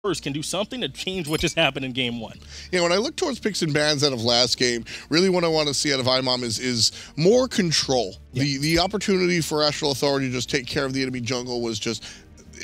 first can do something to change what just happened in game one. Yeah, when I look towards picks and bans out of last game, really what I want to see out of IMOM is more control. Yeah. The opportunity for Astral Authority to just take care of the enemy jungle was just,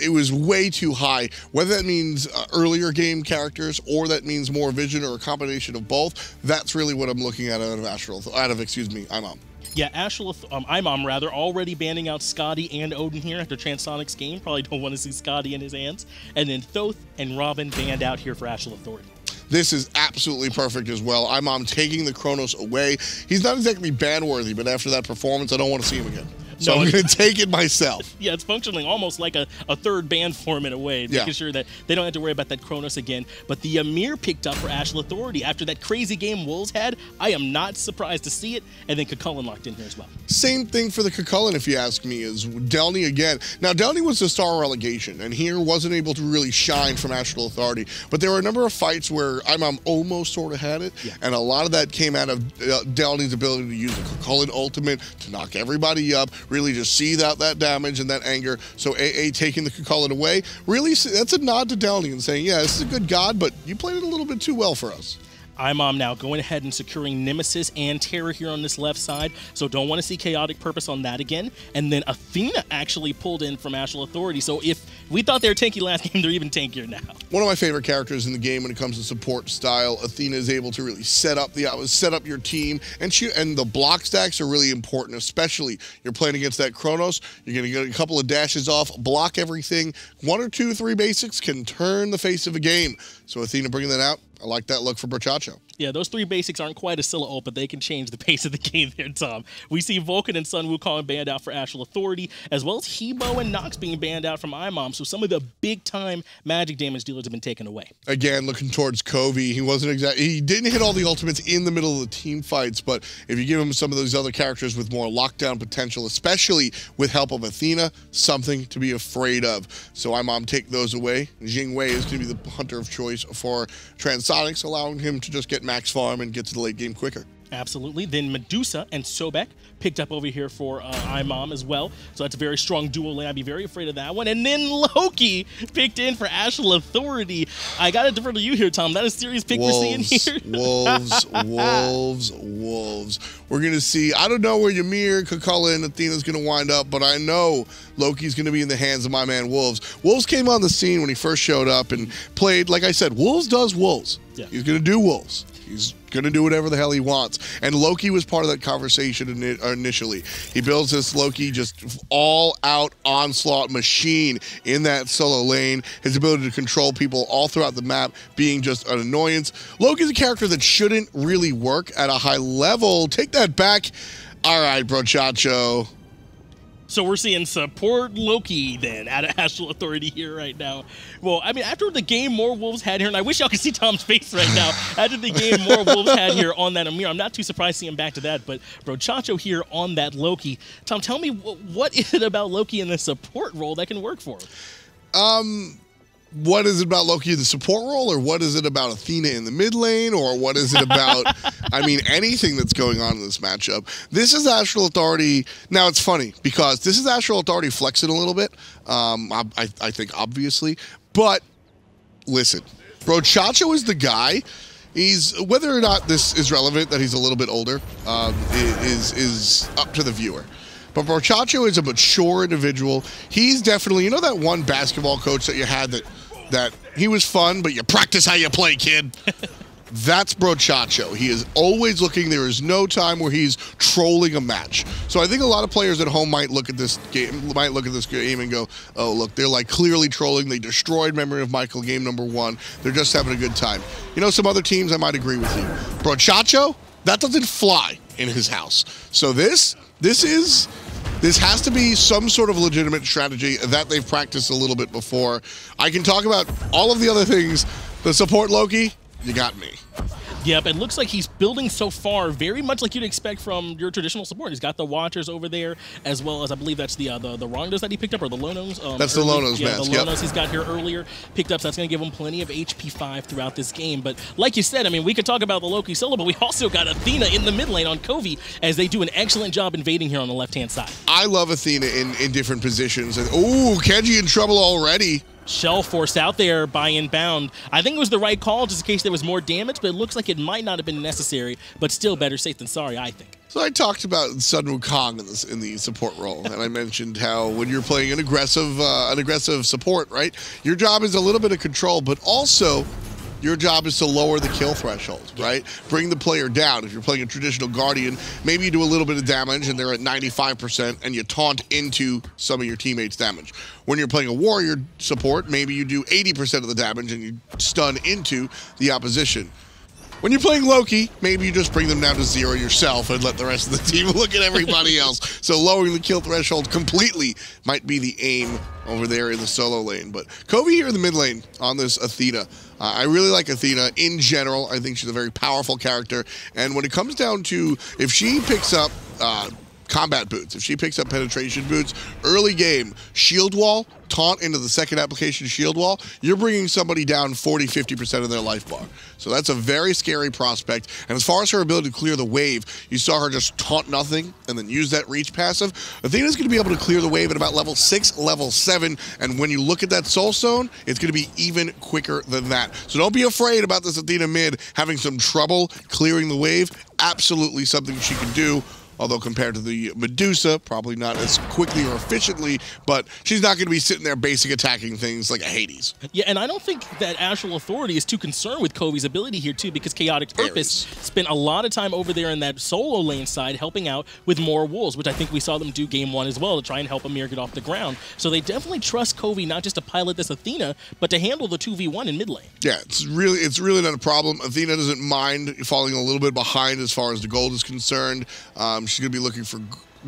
it was way too high. Whether that means earlier game characters or that means more vision or a combination of both, that's really what I'm looking at out of IMOM. Yeah, IMOM rather, already banning out Scotty and Odin here after Transonic's game. Probably don't want to see Scotty in his hands. And then Thoth and Robin banned out here for Astral Authority. This is absolutely perfect as well. IMOM taking the Chronos away. He's not exactly ban-worthy, but after that performance, I don't want to see him again. So I'm going to take it myself. Yeah, it's functioning almost like a third ban for him in a way, making sure that they don't have to worry about that Chronos again. But the Amir picked up for Astral Authority after that crazy game Wolves had. I am not surprised to see it. And then Kukulkan locked in here as well. Same thing for the Kukulkan, if you ask me, is Delny again. Now, Delny was the star relegation, and here wasn't able to really shine from Astral Authority. But there were a number of fights where IMOM almost sort of had it, and a lot of that came out of Delny's ability to use the Kukulkan ultimate to knock everybody up, really just see out that damage and that anger. So AA taking the Kukulkan away, really, that's a nod to Delny and saying, yeah, this is a good god, but you played it a little bit too well for us. IMOM now going ahead and securing Nemesis and Terror here on this left side, so don't want to see Chaotic Purpose on that again. And then Athena actually pulled in from Astral Authority, so if we thought they were tanky last game, they're even tankier now. One of my favorite characters in the game when it comes to support style. Athena is able to really set up your team, and the block stacks are really important, especially you're playing against that Chronos. You're going to get a couple of dashes off, block everything. 1 or 2, 3 basics can turn the face of a game. So Athena bringing that out. I like that look for Brochacho. Yeah, those 3 basics aren't quite a Scylla ult, but they can change the pace of the game there, Tom. We see Vulcan and Sun Wukong banned out for Astral Authority, as well as Hebo and Nox being banned out from IMOM, so some of the big-time magic damage dealers have been taken away. Again, looking towards Covey, he didn't hit all the ultimates in the middle of the team fights, but if you give him some of those other characters with more lockdown potential, especially with help of Athena, something to be afraid of. So IMOM take those away. Jing Wei is going to be the hunter of choice for Transonics, allowing him to just get max farm and get to the late game quicker. Absolutely. Then Medusa and Sobek picked up over here for IMOM as well. So that's a very strong duo lane. I'd be very afraid of that one. And then Loki picked in for Astral Authority. I got to defer to you here, Tom. That is a serious pick we're seeing here. Wolves. We're going to see, I don't know where Ymir, Kukulkan, and Athena's going to wind up, but I know Loki's going to be in the hands of my man Wolves. Wolves came on the scene when he first showed up and played, like I said, Wolves does Wolves. Yeah. He's going to do Wolves. He's going to do whatever the hell he wants. And Loki was part of that conversation initially. He builds this Loki just all-out onslaught machine in that solo lane. His ability to control people all throughout the map being just an annoyance. Loki's a character that shouldn't really work at a high level. Take that back. All right, Brochacho. So we're seeing support Loki then out of Astral Authority here right now. Well, I mean, after the game more Wolves had here, and I wish y'all could see Tom's face right now. After the game more Wolves had here on that Amir, I'm not too surprised to see him back to that, but Brochacho here on that Loki. Tom, tell me, what is it about Loki in the support role that can work for him? What is it about Loki in the support role, or what is it about Athena in the mid lane, or what is it about, I mean, anything that's going on in this matchup? This is Astral Authority. Now, it's funny, because this is Astral Authority flexing a little bit, I think, obviously. But, listen, Brochacho is the guy. He's, whether or not this is relevant, that he's a little bit older, is up to the viewer. But Brochacho is a mature individual. He's definitely, you know that one basketball coach that you had that he was fun, but you practice how you play, kid? That's Brochacho. He is always looking. There is no time where he's trolling a match. So I think a lot of players at home might look at this game and go, oh, look, they're like clearly trolling. They destroyed Memory of Michael game number 1. They're just having a good time. You know, some other teams, I might agree with you. Brochacho, that doesn't fly in his house. So this has to be some sort of legitimate strategy that they've practiced a little bit before. I can talk about all of the other things. The support Loki, you got me. Yep, it looks like he's building so far very much like you'd expect from your traditional support. He's got the Watchers over there, as well as I believe that's the Rondos that he picked up, or the Lonos. That's the Lonos, yeah, man. The Lonos he's got here earlier picked up, so that's going to give him plenty of HP 5 throughout this game. But like you said, I mean, we could talk about the Loki solo, but we also got Athena in the mid lane on Covey as they do an excellent job invading here on the left-hand side. I love Athena in different positions. And ooh, Kenji in trouble already. Shell forced out there by Inbound. I think it was the right call just in case there was more damage, but it looks like it might not have been necessary, but still better safe than sorry, I think. So I talked about Sun Wukong in the support role, and I mentioned how when you're playing an aggressive support, right, your job is a little bit of control, but also your job is to lower the kill threshold, right? Bring the player down. If you're playing a traditional Guardian, maybe you do a little bit of damage and they're at 95% and you taunt into some of your teammates' damage. When you're playing a Warrior support, maybe you do 80% of the damage and you stun into the opposition. When you're playing Loki, maybe you just bring them down to 0 yourself and let the rest of the team look at everybody else. So lowering the kill threshold completely might be the aim over there in the solo lane. But Covey here in the mid lane on this Athena. I really like Athena in general. I think she's a very powerful character. And when it comes down to if she picks up combat boots, if she picks up penetration boots, early game, shield wall, taunt into the second application shield wall, you're bringing somebody down 40-50% of their life bar. So that's a very scary prospect. And as far as her ability to clear the wave, you saw her just taunt nothing and then use that reach passive. Athena's going to be able to clear the wave at about level 6, level 7, and when you look at that soul stone, it's going to be even quicker than that. So don't be afraid about this Athena mid having some trouble clearing the wave. Absolutely something she can do. Although compared to the Medusa, probably not as quickly or efficiently, but she's not going to be sitting there basic attacking things like a Hades. Yeah, and I don't think that Astral Authority is too concerned with Covey's ability here, too, because Chaotic Purpose spent a lot of time over there in that solo lane side helping out with more wolves, which I think we saw them do game 1 as well to try and help Amir get off the ground. So they definitely trust Covey not just to pilot this Athena, but to handle the 2v1 in mid lane. Yeah, it's really not a problem. Athena doesn't mind falling a little bit behind as far as the gold is concerned. She's going to be looking for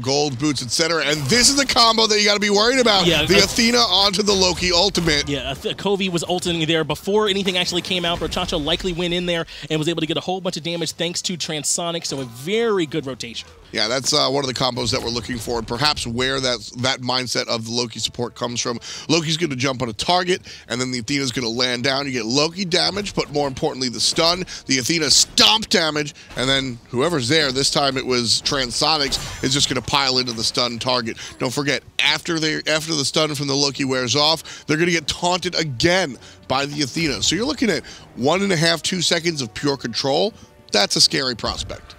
gold, boots, etc. And this is the combo that you got to be worried about. Yeah, the Athena onto the Loki ultimate. Yeah, Covey was ulting there before anything actually came out. Brochacho likely went in there and was able to get a whole bunch of damage thanks to Transonic, so a very good rotation. Yeah, that's one of the combos that we're looking for, and perhaps where that mindset of the Loki support comes from. Loki's going to jump on a target, and then the Athena's going to land down. You get Loki damage, but more importantly, the stun, the Athena stomp damage, and then whoever's there, this time it was Transonics, is just going to pile into the stun target. Don't forget, after the stun from the Loki wears off, they're going to get taunted again by the Athena. So you're looking at 1.5, 2 seconds of pure control. That's a scary prospect.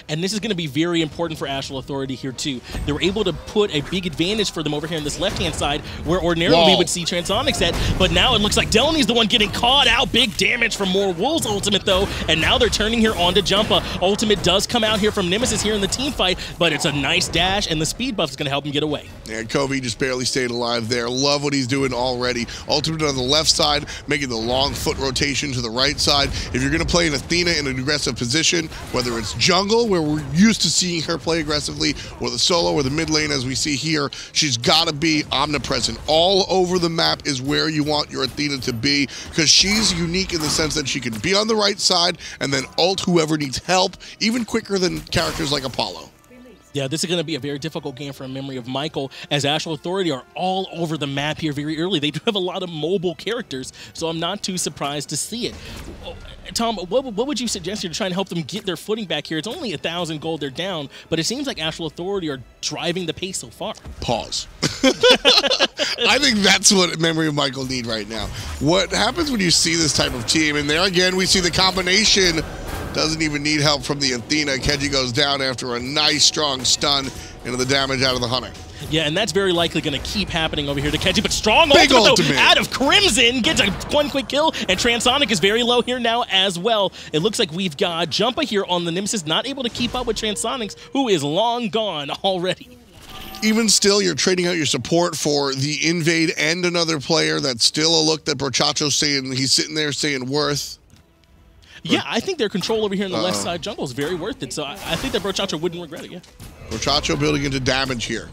And this is going to be very important for Astral Authority here, too. They were able to put a big advantage for them over here on this left-hand side, where ordinarily we would see Transonics at, but now it looks like Delaney's the one getting caught out. Big damage from more Wolves ultimate, though, and now they're turning here onto Jumpa. Ultimate does come out here from Nemesis here in the team fight, but it's a nice dash, and the speed buff is going to help him get away. Yeah, Covey just barely stayed alive there. Love what he's doing already. Ultimate on the left side, making the long foot rotation to the right side. If you're going to play an Athena in an aggressive position, whether it's jungle, where we're used to seeing her play aggressively, or the solo or the mid lane as we see here, she's got to be omnipresent. All over the map is where you want your Athena to be, because she's unique in the sense that she can be on the right side and then ult whoever needs help, even quicker than characters like Apollo. Yeah, this is going to be a very difficult game for a memory of Michael, as Astral Authority are all over the map here very early. They do have a lot of mobile characters, so I'm not too surprised to see it. Tom, what would you suggest here to try and help them get their footing back here? It's only 1,000 gold they're down, but it seems like Astral Authority are driving the pace so far. Pause. I think that's what Memory of Michael need right now. What happens when you see this type of team, and there again we see the combination doesn't even need help from the Athena. Kenji goes down after a nice strong stun into the damage out of the Hunter. Yeah, and that's very likely going to keep happening over here to Kenji, but strong ultimate, though, out of Crimson, gets one quick kill, and Transonic is very low here now as well. It looks like we've got Jumpa here on the Nemesis, not able to keep up with Transonics, who is long gone already. Even still, you're trading out your support for the invade and another player. That's still a look that Brochacho's saying, he's sitting there saying worth. Yeah, I think their control over here in the left side jungle is very worth it, so I think that Brochacho wouldn't regret it, yeah. Brochacho building into damage here.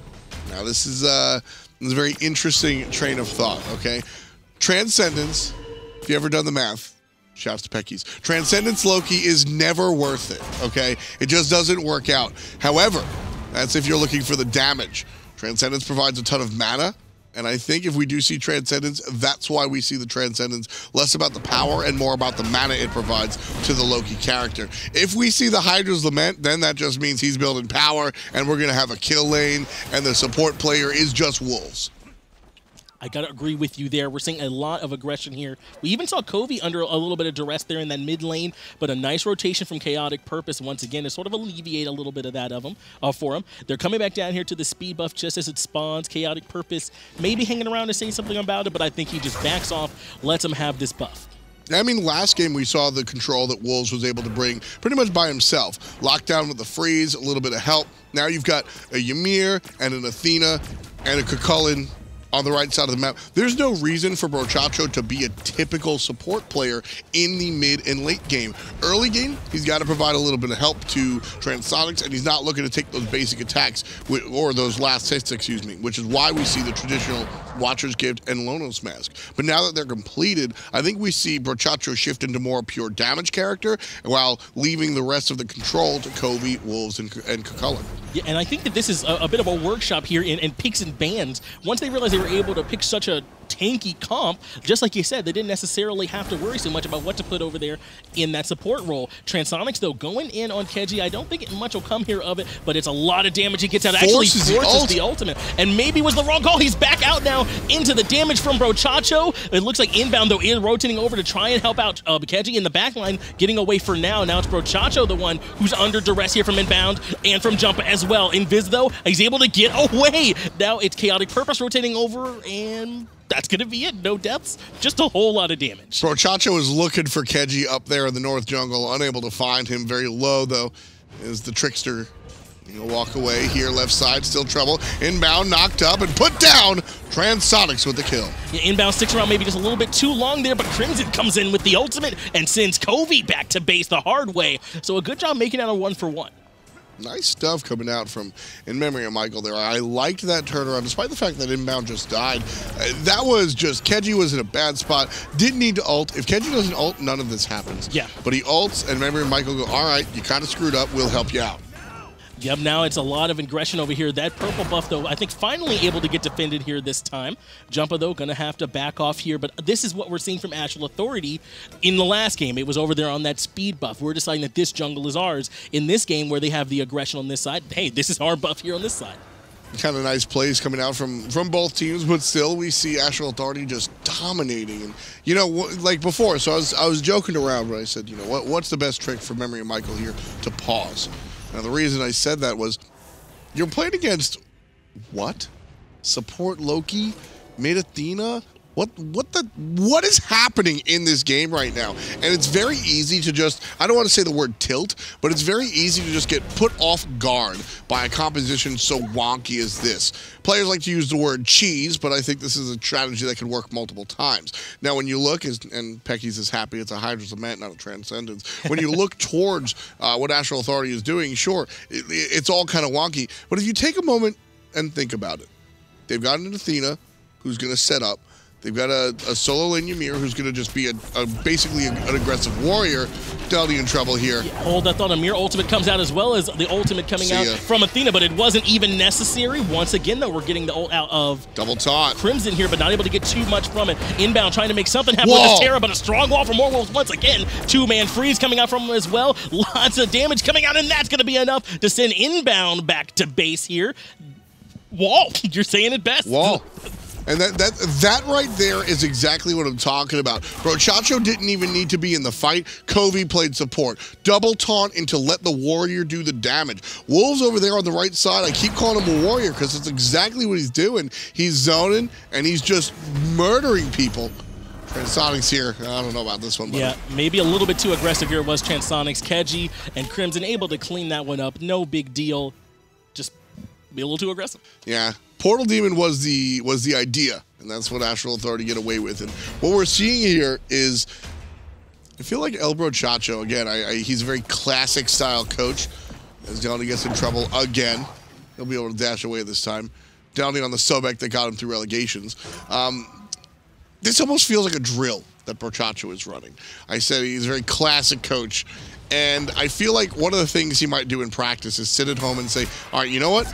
Now, this is a very interesting train of thought, okay? Transcendence, if you ever done the math, shouts to Peckies. Transcendence Loki is never worth it, okay? It just doesn't work out. However, that's if you're looking for the damage. Transcendence provides a ton of mana, and I think if we do see Transcendence, that's why we see the Transcendence. Less about the power and more about the mana it provides to the Loki character. If we see the Hydra's Lament, then that just means he's building power, and we're going to have a kill lane, and the support player is just Wolves. I got to agree with you there. We're seeing a lot of aggression here. We even saw Covey under a little bit of duress there in that mid lane, but a nice rotation from Chaotic Purpose once again to sort of alleviate a little bit of that for him. They're coming back down here to the speed buff just as it spawns. Chaotic Purpose maybe hanging around to say something about it, but I think he just backs off, lets him have this buff. I mean, last game we saw the control that Wolves was able to bring pretty much by himself. Lockdown with the freeze, a little bit of help. Now you've got a Ymir and an Athena and a Cucullin on the right side of the map. There's no reason for Brochacho to be a typical support player in the mid and late game. Early game, he's got to provide a little bit of help to Transonics, and he's not looking to take those basic attacks, or those last hits, excuse me, which is why we see the traditional Watcher's Gift and Lonos Mask. But now that they're completed, I think we see Brochacho shift into more pure damage character, while leaving the rest of the control to Covey, Wolves, and Cucullin. Yeah, and I think that this is a bit of a workshop here in picks and bans. Once they realized they were able to pick such a tanky comp, just like you said, they didn't necessarily have to worry so much about what to put over there in that support role. Transonics, though, going in on Keji, I don't think much will come here of it, but it's a lot of damage he gets out. Actually forces the ultimate, and maybe was the wrong call. He's back out now into the damage from Brochacho. It looks like inbound, though, is rotating over to try and help out Keji in the backline, getting away for now. Now it's Brochacho, the one who's under duress here from inbound and from jump as well. Invis, though, he's able to get away. Now it's Chaotic Purpose rotating over, and that's going to be it. No deaths, just a whole lot of damage. Brochacho is looking for Keji up there in the north jungle, unable to find him. Very low, though, is the Trickster. He'll walk away here, left side, still trouble. Inbound, knocked up, and put down. Transonics with the kill. Yeah, inbound sticks around maybe just a little bit too long there, but Crimson comes in with the ultimate and sends Covey back to base the hard way. So a good job making out a 1-for-1. Nice stuff coming out from In Memory of Michael there. I liked that turnaround, despite the fact that inbound just died. That was just, Keji was in a bad spot. Didn't need to ult. If Keji doesn't ult, none of this happens. Yeah. But he ults, and In Memory of Michael go, all right, you kind of screwed up. We'll help you out. Yep, now it's a lot of aggression over here. That purple buff, though, I think finally able to get defended here this time. Jumpa, though, going to have to back off here. But this is what we're seeing from Astral Authority. In the last game, it was over there on that speed buff. We're deciding that this jungle is ours. In this game, where they have the aggression on this side, hey, this is our buff here on this side. Kind of nice plays coming out from both teams, but still we see Astral Authority just dominating. And you know, like before, so I was joking around when I said, you know, what's the best trick for Memory of Michael here? To pause. Now the reason I said that was, you're playing against what? Support Loki, mid Athena. What is happening in this game right now? And it's very easy to just, I don't want to say the word tilt, but it's very easy to just get put off guard by a composition so wonky as this. Players like to use the word cheese, but I think this is a strategy that can work multiple times. Now, when you look, and Pecky's is happy, it's a Hydra's Lament, not a Transcendence. When you look towards what Astral Authority is doing, sure, it's all kind of wonky. But if you take a moment and think about it, they've got an Athena who's going to set up. They've got a solo lane Ymir who's going to just be basically an aggressive warrior. Delty in trouble here. Yeah, hold that thought. Ymir ultimate comes out as well as the ultimate coming out from Athena, but it wasn't even necessary. Once again, though, we're getting the ult out of double taunt. Crimson here, but not able to get too much from it. Inbound trying to make something happen with this Terra, but a strong wall from Warwolves once again. Two-man freeze coming out from him as well. Lots of damage coming out, and that's going to be enough to send inbound back to base here. Wall, you're saying it best. Wall. And that right there is exactly what I'm talking about. Brochacho didn't even need to be in the fight. Covey played support. Double taunt into let the warrior do the damage. Wolves over there on the right side, I keep calling him a warrior because it's exactly what he's doing. He's zoning, and he's just murdering people. Transonics here. I don't know about this one, but yeah, maybe a little bit too aggressive here was Transonics. Keji and Crimson able to clean that one up. No big deal. Just be a little too aggressive. Yeah. Portal Demon was the idea, and that's what Astral Authority get away with. And what we're seeing here is, I feel like El Brochacho, again, he's a very classic style coach. As Delty gets in trouble again, he'll be able to dash away this time. Delty on the Sobek that got him through relegations. This almost feels like a drill that Brochacho is running. I said he's a very classic coach, and I feel like one of the things he might do in practice is sit at home and say, all right, you know what?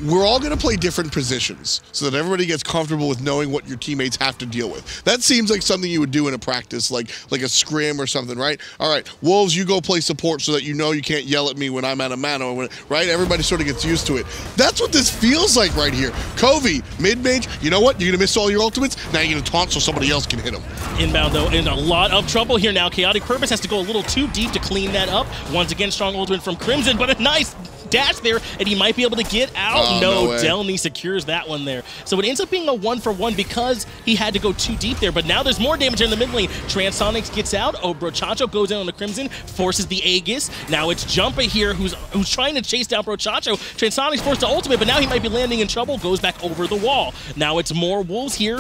we're all going to play different positions so that everybody gets comfortable with knowing what your teammates have to deal with. That seems like something you would do in a practice, like a scrim or something, right? All right, Wolves, you go play support so that you know you can't yell at me when I'm at a mano, right? Everybody sort of gets used to it. That's what this feels like right here. Covey, mid-mage, you know what? You're going to miss all your ultimates. Now you're going to taunt so somebody else can hit them. Inbound, though, in a lot of trouble here now. Chaotic Purpose has to go a little too deep to clean that up. Once again, strong ultimate from Crimson, but a nice dash there, and he might be able to get out. No, Delny secures that one there. So it ends up being a 1-for-1 because he had to go too deep there, but now there's more damage in the mid lane. Transonics gets out. Oh, Brochacho goes in on the Crimson, forces the Aegis. Now it's Jumpa here who's trying to chase down Brochacho. Transonics forced the ultimate, but now he might be landing in trouble, goes back over the wall. Now it's more Wolves here,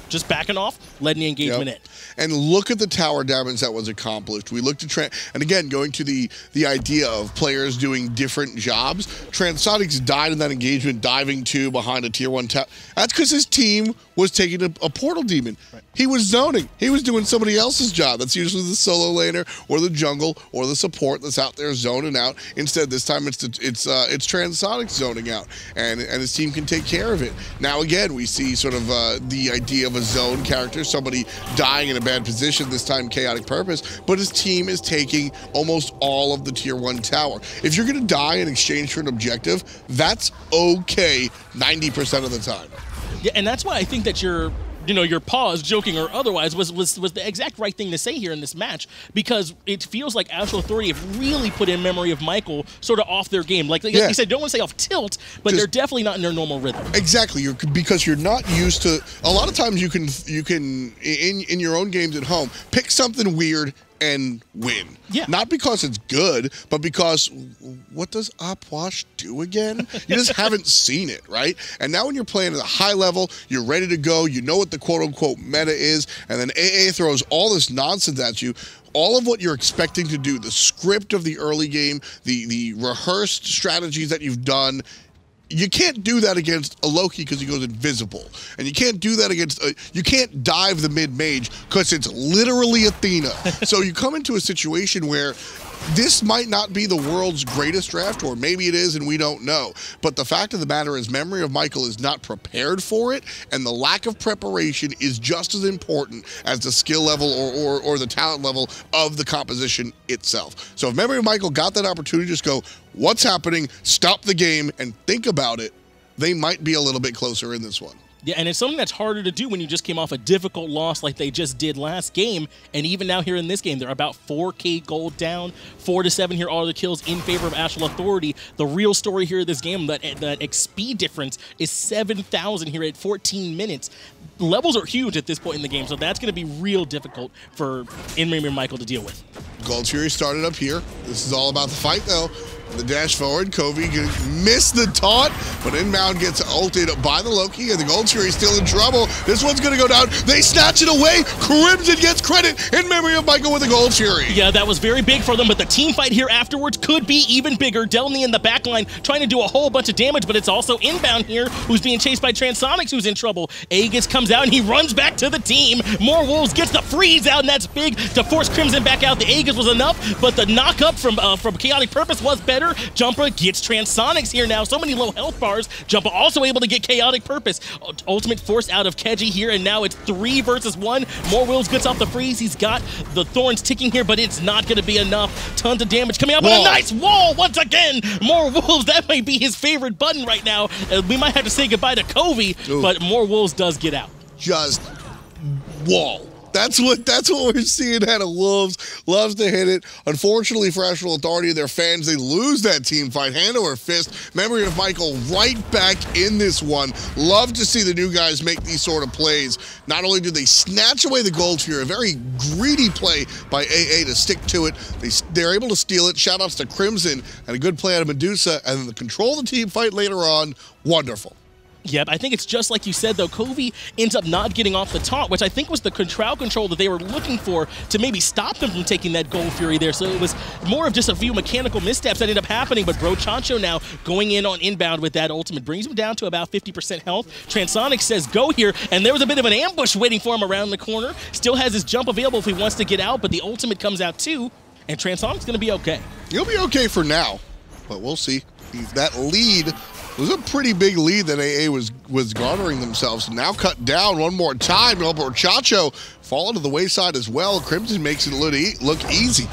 just backing off, letting the engagement in. And look at the tower damage that was accomplished. We looked at and again, going to the idea of players doing different jobs. Transonics died in that engagement, diving 2 behind a tier 1 tower. That's because his team was taking a portal demon. Right. He was zoning. He was doing somebody else's job. That's usually the solo laner or the jungle or the support that's out there zoning out. Instead, this time it's Transonics zoning out, and his team can take care of it. Now again, we see sort of the idea of a zone character, somebody dying in a bad position, this time Chaotic Purpose, but his team is taking almost all of the tier 1 tower. If you're going to die in exchange for an objective, that's okay 90% of the time. Yeah, and that's why I think that your pause, joking or otherwise, was the exact right thing to say here in this match, because it feels like Astral Authority have really put in memory of Michael sort of off their game. Like you said, don't want to say off tilt, but they're definitely not in their normal rhythm. Exactly, because you're not used to. A lot of times you can in your own games at home pick something weird and win. Yeah. Not because it's good, but because what does Opwash do again? You just haven't seen it, right? And now when you're playing at a high level, you're ready to go, you know what the quote-unquote meta is, and then AA throws all this nonsense at you. All of what you're expecting to do, the script of the early game, the rehearsed strategies that you've done, you can't do that against a Loki because he goes invisible. And you can't do that against, you can't dive the mid-mage because it's literally Athena. So you come into a situation where this might not be the world's greatest draft, or maybe it is and we don't know. But the fact of the matter is memory of Michael is not prepared for it, and the lack of preparation is just as important as the skill level or the talent level of the composition itself. So if memory of Michael got that opportunity to just go, what's happening, stop the game, and think about it, they might be a little bit closer in this one. Yeah, and it's something that's harder to do when you just came off a difficult loss like they just did last game. And even now here in this game, they're about 4K gold down, 4-7 here, all the kills in favor of Astral Authority. The real story here of this game, that XP difference is 7,000 here at 14 minutes. Levels are huge at this point in the game, so that's going to be real difficult for In-Memory Michael to deal with. Gold Fury started up here. This is all about the fight, though. The dash forward, Covey missed the taunt, but inbound gets ulted by the Loki, and the Gold Fury is still in trouble. This one's going to go down. They snatch it away. Crimson gets credit in memory of Michael with the Gold Fury. Yeah, that was very big for them, but the team fight here afterwards could be even bigger. Delny in the backline trying to do a whole bunch of damage, but it's also inbound here who's being chased by Transonics, who's in trouble. Aegis comes out, and he runs back to the team. More Wolves gets the freeze out, and that's big to force Crimson back out. The Aegis was enough, but the knock-up from Chaotic Purpose was better. Jumpa gets Transonics here now. So many low health bars. Jumpa also able to get Chaotic Purpose. Ultimate force out of Keji here, and now it's 3 versus 1. More Wolves gets off the freeze. He's got the thorns ticking here, but it's not going to be enough. Tons of damage coming out, but a nice wall once again. More Wolves. That might be his favorite button right now. We might have to say goodbye to Covey, but More Wolves does get out. Just wall. That's what we're seeing out of Wolves. Loves to hit it. Unfortunately for Astral Authority and their fans, they lose that team fight hand over fist. Memory of Michael right back in this one. Love to see the new guys make these sort of plays. Not only do they snatch away the gold here, a very greedy play by AA to stick to it. They're able to steal it. Shoutouts to Crimson and a good play out of Medusa, and then the control of the team fight later on. Wonderful. Yep, I think it's just like you said, though. Covey ends up not getting off the taunt, which I think was the crowd control that they were looking for to maybe stop them from taking that Gold Fury there. So it was more of just a few mechanical missteps that ended up happening, but Brochacho now going in on inbound with that ultimate brings him down to about 50% health. Transonic says go here, and there was a bit of an ambush waiting for him around the corner. Still has his jump available if he wants to get out, but the ultimate comes out too, and Transonic's going to be okay. He'll be okay for now, but we'll see. That lead It was a pretty big lead that AA was garnering themselves. Now cut down one more time. Chacho falling to the wayside as well. Crimson makes it look easy.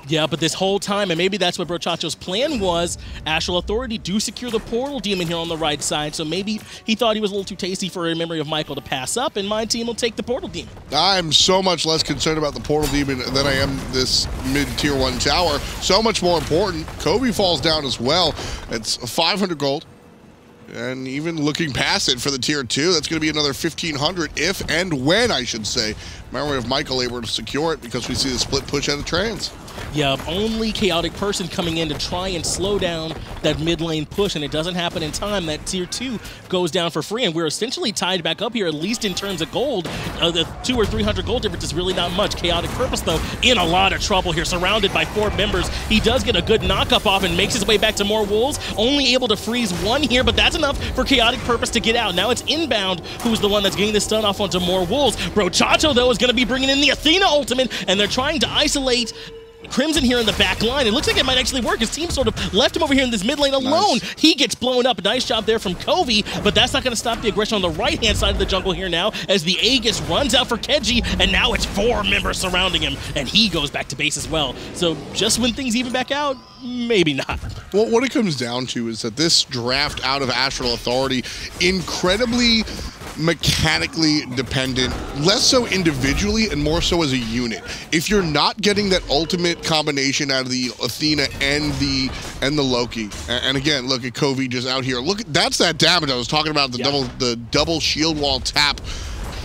Yeah, but this whole time, and maybe that's what Brochacho's plan was, Astral Authority do secure the Portal Demon here on the right side, so maybe he thought he was a little too tasty for a Memory of Michael to pass up, and my team will take the Portal Demon. I'm so much less concerned about the Portal Demon than I am this mid-tier 1 tower. So much more important, Kobe falls down as well. It's 500 gold. And even looking past it for the tier 2, that's going to be another 1,500 if and when, I should say, Memory of Michael able to secure it, because we see the split push out of Trans. Yeah, only Chaotic Person coming in to try and slow down that mid lane push, and it doesn't happen in time. That tier 2 goes down for free, and we're essentially tied back up here, at least in terms of gold. The 200 or 300 gold difference is really not much. Chaotic Purpose, though, in a lot of trouble here, surrounded by 4 members. He does get a good knock-up off and makes his way back to more wolves, only able to freeze 1 here, but that's enough for Chaotic Purpose to get out. Now it's Inbound who's the one that's getting the stun off onto more wolves. Brochacho, though, is going to be bringing in the Athena ultimate, and they're trying to isolate Crimson here in the back line. It looks like it might actually work. His team sort of left him over here in this mid lane alone. Nice. He gets blown up. Nice job there from Covey, but that's not going to stop the aggression on the right-hand side of the jungle here now as the Aegis runs out for Keji, and now it's 4 members surrounding him, and he goes back to base as well. So just when things even back out, maybe not. Well, what it comes down to is that this draft out of Astral Authority, incredibly mechanically dependent, less so individually and more so as a unit. If you're not getting that ultimate combination out of the Athena and the Loki, and again, look at Covey just out here. Look, that's that damage I was talking about, the double shield wall tap.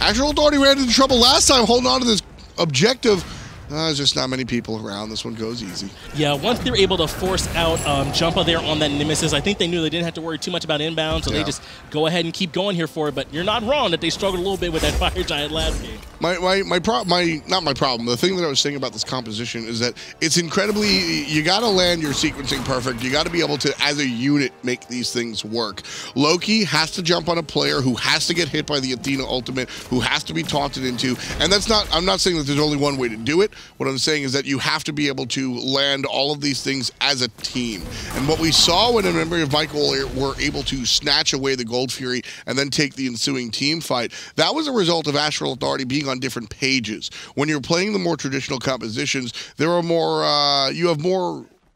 Astral Authority ran into trouble last time holding on to this objective. There's just not many people around. This one goes easy. Yeah, once they're able to force out Jumpa there on that Nemesis, I think they knew they didn't have to worry too much about inbound, so they just go ahead and keep going here for it. But you're not wrong that they struggled a little bit with that Fire Giant last game. Not my problem. The thing that I was saying about this composition is that it's incredibly, you got to land your sequencing perfect. You got to be able to, as a unit, make these things work. Loki has to jump on a player who has to get hit by the Athena ultimate, who has to be taunted into, and that's not, I'm not saying that there's only one way to do it. What I'm saying is that you have to be able to land all of these things as a team. And what we saw when a Memory of Michael were able to snatch away the Gold Fury and then take the ensuing team fight, that was a result of Astral Authority being on different pages. When you're playing the more traditional compositions, there are more, you have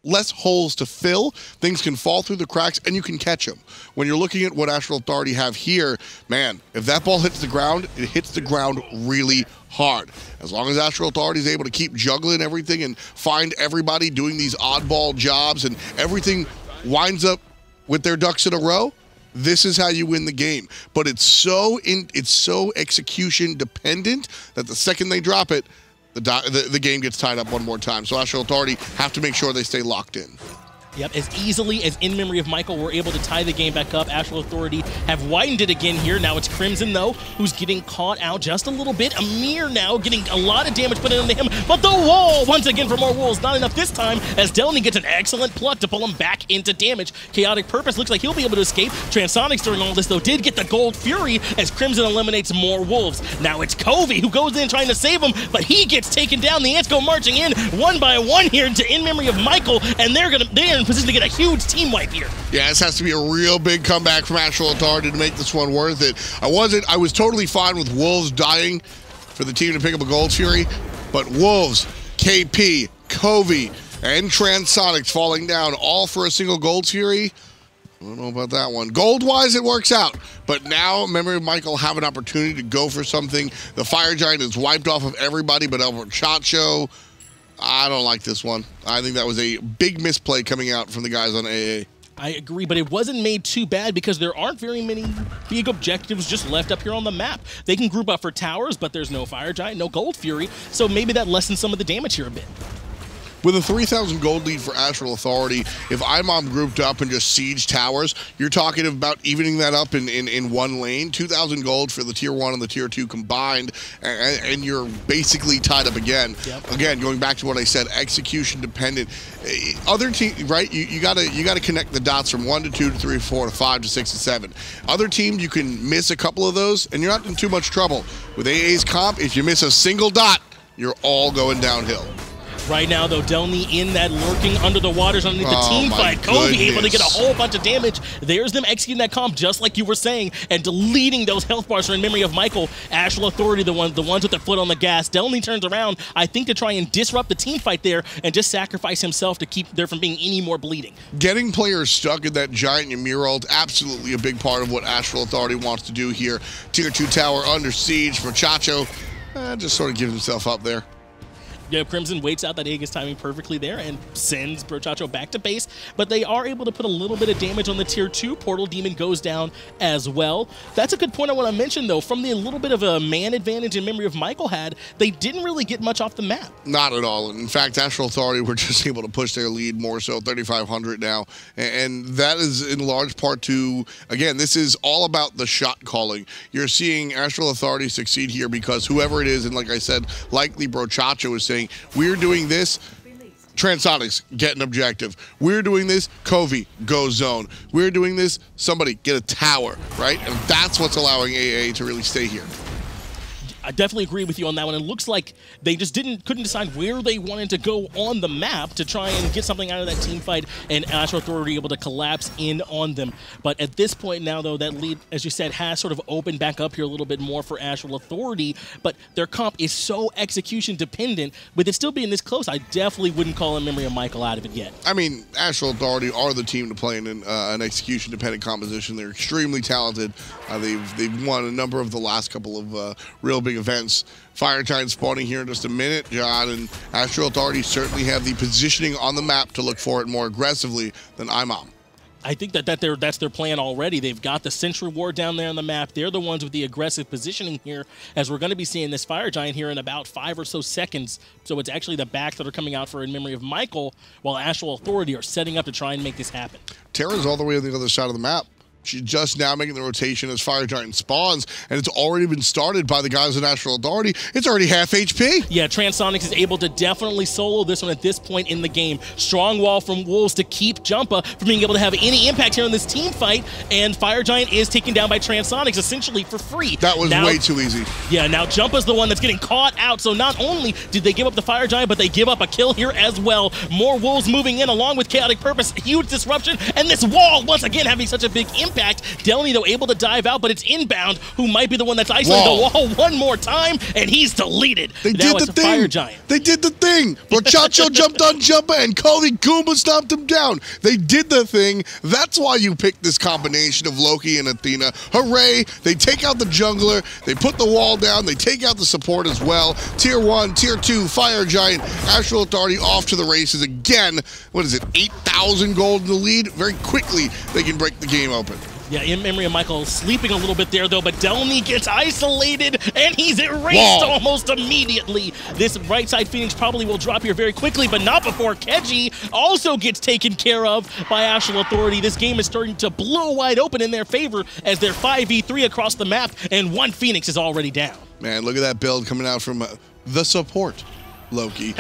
less holes to fill. Things can fall through the cracks and you can catch them. When you're looking at what Astral Authority have here, man, if that ball hits the ground, it hits the ground really hard. As long as Astral Authority is able to keep juggling everything and find everybody doing these oddball jobs and everything winds up with their ducks in a row, this is how you win the game. But it's so execution dependent that the second they drop it, the game gets tied up one more time. So Astral Authority have to make sure they stay locked in. Yep, as easily as in Memory of Michael were able to tie the game back up, Astral Authority have widened it again here. Now it's Crimson, though, who's getting caught out just a little bit. Amir now getting a lot of damage put into him, but the wall, once again for more wolves, not enough this time, as Delny gets an excellent pluck to pull him back into damage. Chaotic Purpose looks like he'll be able to escape. Transonics during all this, though, did get the Gold Fury as Crimson eliminates more wolves. Now it's Covey who goes in trying to save him, but he gets taken down. The Ants go marching in one by one here into In Memory of Michael, and they're in position to get a huge team wipe here. Yeah, this has to be a real big comeback from Astral Authority to make this one worth it. I was totally fine with Wolves dying for the team to pick up a Gold Fury, but Wolves, KP, Covey, and Transonics falling down all for a single Gold Fury. I don't know about that one. Gold-wise, it works out. But now, Memory of Michael have an opportunity to go for something. The Fire Giant is wiped off of everybody but Chacho. I don't like this one. I think that was a big misplay coming out from the guys on AA. I agree, but it wasn't made too bad because there aren't very many big objectives just left up here on the map. They can group up for towers, but there's no Fire Giant, no Gold Fury, so maybe that lessens some of the damage here a bit. With a 3,000 gold lead for Astral Authority, if IMOM grouped up and just siege towers, you're talking about evening that up in one lane. 2,000 gold for the tier 1 and the tier 2 combined, and you're basically tied up again. Yep. Again, going back to what I said, execution dependent. Other teams, right? You gotta connect the dots from 1 to 2 to 3 to 4 to 5 to 6 to 7. Other teams, you can miss a couple of those, and you're not in too much trouble. With AA's comp, if you miss a single dot, you're all going downhill. Right now, though, Delny in that lurking under the waters underneath the team fight. Kobe able to get a whole bunch of damage. There's them executing that comp just like you were saying and deleting those health bars in memory of Michael. Astral Authority, the ones with their foot on the gas. Delny turns around, I think, to try and disrupt the team fight there and just sacrifice himself to keep there from being any more bleeding. Getting players stuck in that giant Ymir ult, absolutely a big part of what Astral Authority wants to do here. Tier 2 tower under siege for Chacho. Just sort of gives himself up there. Yeah, Crimson waits out that Aegis timing perfectly there and sends Brochacho back to base, but they are able to put a little bit of damage on the tier 2. Portal Demon goes down as well. That's a good point I want to mention, though. From the little bit of a man advantage in memory of Michael had, they didn't really get much off the map. Not at all. In fact, Astral Authority were just able to push their lead more so, 3,500 now. And that is in large part to, again, this is all about the shot calling. You're seeing Astral Authority succeed here because whoever it is, and like I said, likely Brochacho is saying, we're doing this, Transonics get an objective. We're doing this, Covey, go zone. We're doing this, somebody get a tower, right? And that's what's allowing AA to really stay here. I definitely agree with you on that one. It looks like they just couldn't decide where they wanted to go on the map to try and get something out of that team fight, and Astral Authority able to collapse in on them. But at this point now, though, that lead, as you said, has sort of opened back up here a little bit more for Astral Authority, but their comp is so execution dependent. With it still being this close, I definitely wouldn't call in memory of Michael out of it yet. I mean, Astral Authority are the team to play in an execution dependent composition. They're extremely talented. They've won a number of the last couple of real big events. Fire Giant spawning here in just a minute, John, and Astral Authority certainly have the positioning on the map to look for it more aggressively than IMOM. I think that's their plan already. They've got the Sentry Ward down there on the map. They're the ones with the aggressive positioning here, as we're going to be seeing this Fire Giant here in about 5 or so seconds. So it's actually the backs that are coming out for in memory of Michael, while Astral Authority are setting up to try and make this happen. Terra's all the way on the other side of the map. She's just now making the rotation as Fire Giant spawns, and it's already been started by the guys in Astral Authority. It's already half HP. Yeah, Transonics is able to definitely solo this one at this point in the game. Strong wall from Wolves to keep Jumpa from being able to have any impact here in this team fight, and Fire Giant is taken down by Transonics essentially for free. That was way too easy. Yeah, now Jumpa's the one that's getting caught out, so not only did they give up the Fire Giant, but they give up a kill here as well. More Wolves moving in along with Chaotic Purpose. Huge disruption, and this wall once again having such a big impact. Delny, though, able to dive out, but it's Inbound who might be the one that's isolating the wall one more time, and he's deleted. They did the thing. Fire Giant. They did the thing. Brochacho jumped on Jumpa, and Kobe Goomba stomped him down. They did the thing. That's why you picked this combination of Loki and Athena. Hooray. They take out the jungler. They put the wall down. They take out the support as well. Tier 1, Tier 2, Fire Giant, Astral Authority off to the races again. What is it, 8,000 gold in the lead? Very quickly, they can break the game open. Yeah, in memory of Michael sleeping a little bit there, though, but Delny gets isolated, and he's erased almost immediately. This right side Phoenix probably will drop here very quickly, but not before Keji also gets taken care of by Astral Authority. This game is starting to blow wide open in their favor as they're 5v3 across the map, and one Phoenix is already down. Man, look at that build coming out from the support. Loki,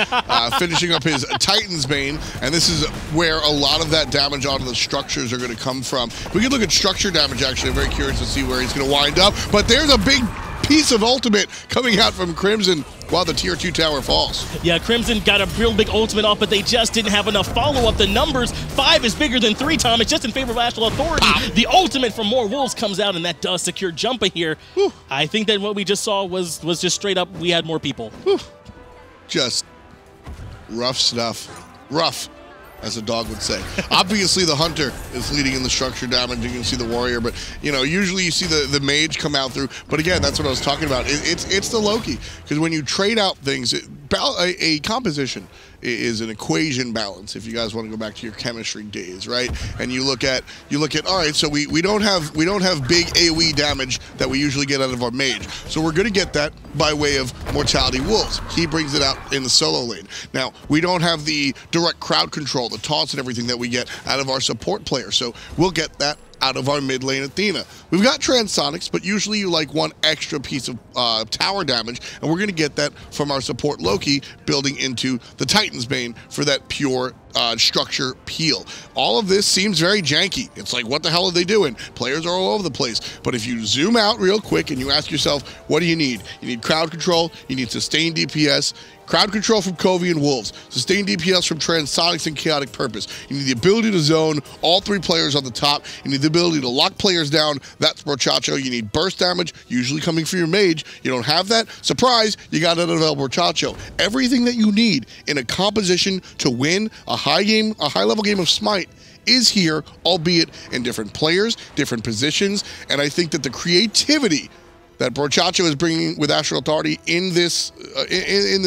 finishing up his Titan's Bane, and this is where a lot of that damage onto the structures are going to come from. We can look at structure damage, actually. I'm very curious to see where he's going to wind up, but there's a big piece of ultimate coming out from Crimson while the Tier 2 tower falls. Yeah, Crimson got a real big ultimate off, but they just didn't have enough follow-up. The numbers, 5 is bigger than 3, Tom. It's just in favor of Astral Authority. The ultimate from More Wolves comes out, and that does secure Jumpa here. Whew. I think that what we just saw was just straight up, we had more people. Whew. Just rough stuff. Rough, as a dog would say. Obviously, the Hunter is leading in the structure damage. You can see the Warrior, but, you know, usually you see the Mage come out through. But again, that's what I was talking about. It's the Loki. Because when you trade out things, a composition is an equation balance, if you guys want to go back to your chemistry days, right? And you look at all right, so we don't have big AoE damage that we usually get out of our mage. So we're going to get that by way of Mortality Wolves. He brings it out in the solo lane. Now, we don't have the direct crowd control, the taunts and everything that we get out of our support player. So we'll get that out of our mid lane Athena. We've got Transonics, but usually you like one extra piece of tower damage, and we're going to get that from our support Loki building into the Titan's Bane for that pure structure peel. All of this seems very janky. It's like, what the hell are they doing? Players are all over the place. But if you zoom out real quick and you ask yourself, what do you need? You need crowd control, you need sustained DPS. Crowd control from Covey and Wolves. Sustained DPS from Transonics and Chaotic Purpose. You need the ability to zone all 3 players on the top. You need the ability to lock players down. That's Brochacho. You need burst damage, usually coming from your mage. You don't have that? Surprise, you got it out of Brochacho. Everything that you need in a composition to win a high-level game of Smite is here, albeit in different players, different positions, and I think that the creativity that Brochacho is bringing with Astral Authority in this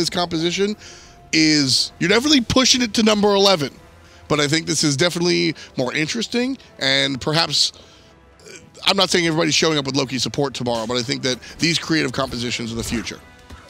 composition is, you're definitely pushing it to number 11, but I think this is definitely more interesting, and perhaps, I'm not saying everybody's showing up with Loki support tomorrow, but I think that these creative compositions are the future.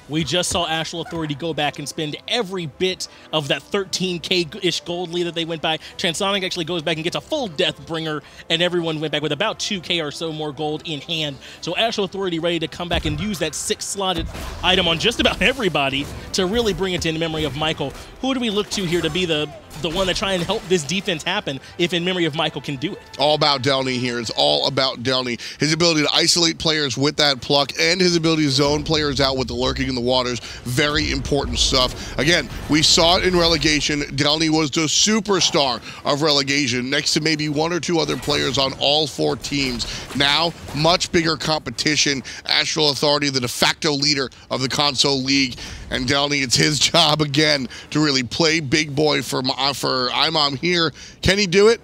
We just saw Astral Authority go back and spend every bit of that 13K-ish gold lead that they went by. Transonic actually goes back and gets a full Deathbringer, and everyone went back with about 2K or so more gold in hand. So Astral Authority ready to come back and use that 6-slotted item on just about everybody to really bring it in memory of Michael. Who do we look to here to be the one to try and help this defense happen if in memory of Michael can do it? All about Delny here. It's all about Delny. His ability to isolate players with that pluck and his ability to zone players out with the lurking in the waters. Very important stuff. Again, we saw it in relegation. Delny was the superstar of relegation next to maybe 1 or 2 other players on all 4 teams. Now, much bigger competition. Astral Authority, the de facto leader of the console league. And Delny, it's his job again to really play big boy for IMOM here. Can he do it?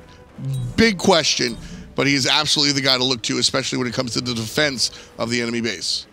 Big question, but he's absolutely the guy to look to, especially when it comes to the defense of the enemy base.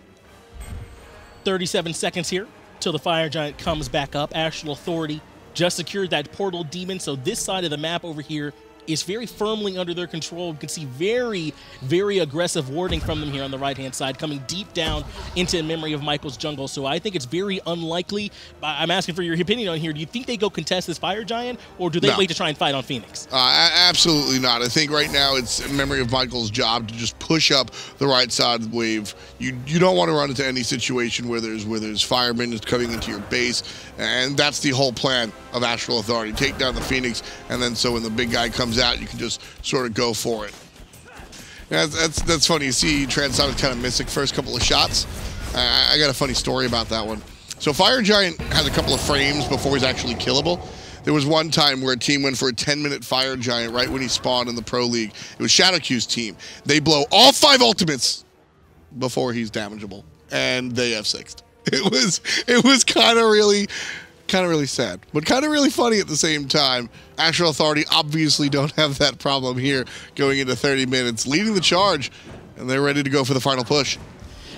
37 seconds here till the Fire Giant comes back up. Astral Authority just secured that portal demon, so this side of the map over here is very firmly under their control. You can see very, very aggressive warding from them here on the right-hand side, coming deep down into memory of Michael's jungle. So I think it's very unlikely. I'm asking for your opinion on here. Do you think they go contest this Fire Giant, or do they wait to try and fight on Phoenix? Absolutely not. I think right now it's in memory of Michael's job to just push up the right side of the wave. You don't want to run into any situation where there's firemen coming into your base, and that's the whole plan of Astral Authority. Take down the Phoenix, and then so when the big guy comes out, you can just sort of go for it. Yeah, that's funny. You see Transonic kind of miss the first couple of shots. I got a funny story about that one. So Fire Giant has a couple of frames before he's actually killable. There was one time where a team went for a 10-minute Fire Giant right when he spawned in the Pro League. It was Shadowq's team. They blow all 5 ultimates before he's damageable, and they F6'd. It was kind of really sad, but kind of really funny at the same time. Astral Authority obviously don't have that problem here going into 30 minutes, leading the charge, and they're ready to go for the final push.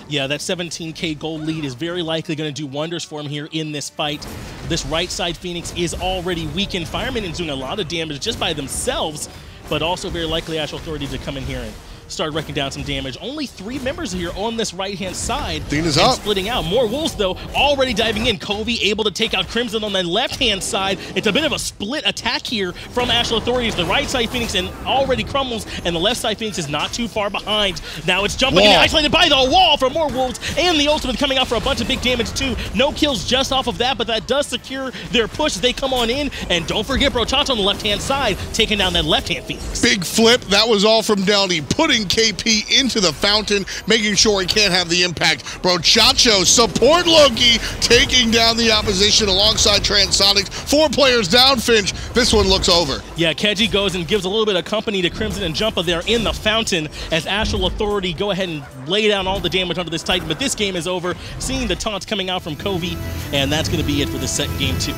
Yeah, that 17K gold lead is very likely going to do wonders for him here in this fight. This right side Phoenix is already weakened. Firemen is doing a lot of damage just by themselves, but also very likely Astral Authority to come in here and start wrecking down some damage. Only 3 members here on this right-hand side. Athena's up. Splitting out. More wolves, though, already diving in. Covey able to take out Crimson on the left-hand side. It's a bit of a split attack here from Astral Authority. The right side Phoenix and already crumbles, and the left side Phoenix is not too far behind. Now it's jumping and isolated by the wall for more wolves, and the ultimate coming out for a bunch of big damage, too. No kills just off of that, but that does secure their push as they come on in. And don't forget Brochacho on the left-hand side, taking down that left-hand Phoenix. Big flip. That was all from Delny, putting KP into the fountain, making sure he can't have the impact. Brochacho support Loki, taking down the opposition alongside Transonics. 4 players down, Finch. This one looks over. Yeah, Keji goes and gives a little bit of company to Crimson and Jumpa there in the fountain as Astral Authority go ahead and lay down all the damage onto this Titan. But this game is over. Seeing the taunts coming out from Covey, and that's going to be it for the set game 2.